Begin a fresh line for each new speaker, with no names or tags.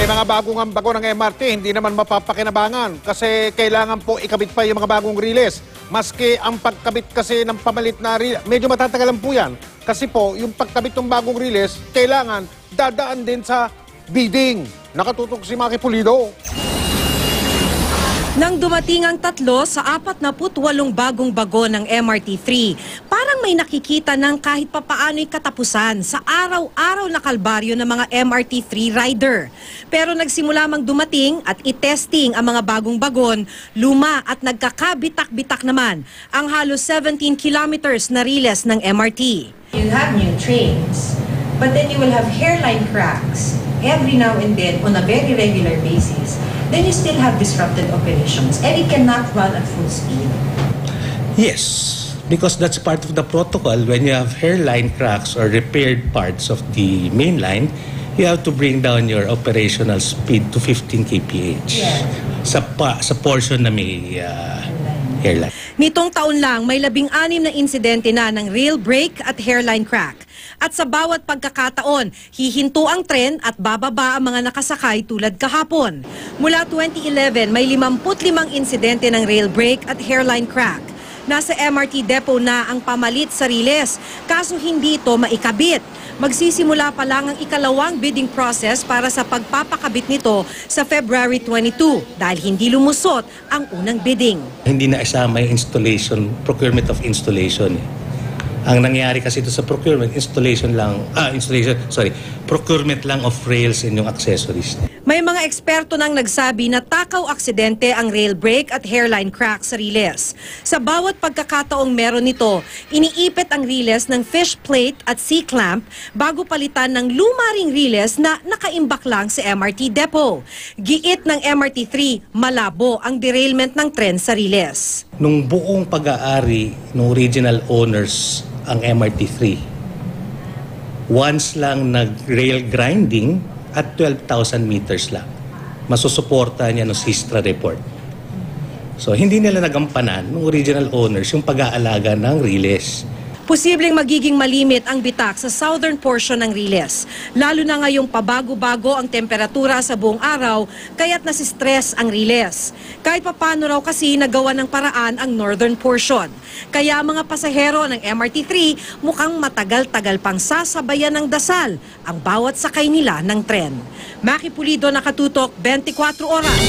May mga bagong bago ng MRT, hindi naman mapapakinabangan kasi kailangan po ikabit pa yung mga bagong riles. Maski ang pagkabit kasi ng pamalit na riles, medyo matatagalan po yan. Kasi po, yung pagkabit ng bagong riles, kailangan dadaan din sa bidding. Nakatutok si Maki Pulido.
Nang dumating ang 3 sa 48 bagong bago ng MRT3, parang may nakikita ng kahit papaano'y katapusan sa araw-araw na kalbaryo ng mga MRT3 rider. Pero nagsimula mang dumating at i-testing ang mga bagong bagon, luma at nagkakabitak-bitak naman ang halos 17 kilometers na riles ng MRT.
You have new trains, but then you will have hairline cracks every now and then on a very regular basis. Then you still have disrupted operations and it cannot run at full speed.
Yes, because that's part of the protocol. When you have hairline cracks or repaired parts of the main line, you have to bring down your operational speed to 15 kph.
Yeah.
Sa portion na may hairline.
Nitong taon lang, may 16 na insidente na ng rail brake at hairline crack. At sa bawat pagkakataon, hihinto ang tren at bababa ang mga nakasakay tulad kahapon. Mula 2011, may 55 insidente ng rail brake at hairline crack. Nasa MRT depot na ang pamalit sa riles, kaso hindi ito maikabit. Magsisimula pa lang ang ikalawang bidding process para sa pagpapakabit nito sa February 22 dahil hindi lumusot ang unang bidding.
Hindi na isama yung installation, procurement of installation. Ang nangyari kasi ito sa procurement, procurement lang of rails and yung accessories.
May mga eksperto nang nagsabi na takaw aksidente ang rail brake at hairline crack sa riles. Sa bawat pagkakataong meron nito, iniipit ang riles ng fish plate at C-clamp bago palitan ng lumaring riles na nakaimbak lang sa MRT depot. Giit ng MRT3, malabo ang derailment ng tren sa riles.
Nung buong pag-aari ng original owners ang MRT3, once lang nag-rail grinding at 12,000 meters lang, masusuporta niya ng SISTRA report. So hindi nila nagampanan ng original owners yung pag-aalaga ng riles.
Posibleng magiging malimit ang bitak sa southern portion ng riles. Lalo na ngayong pabago-bago ang temperatura sa buong araw, kaya't nasistress ang riles. Kahit papano raw kasi nagawa ng paraan ang northern portion. Kaya mga pasahero ng MRT3 mukhang matagal-tagal pang sasabayan ng dasal ang bawat sakay nila ng tren. Maki Pulido, nakatutok, 24 oras.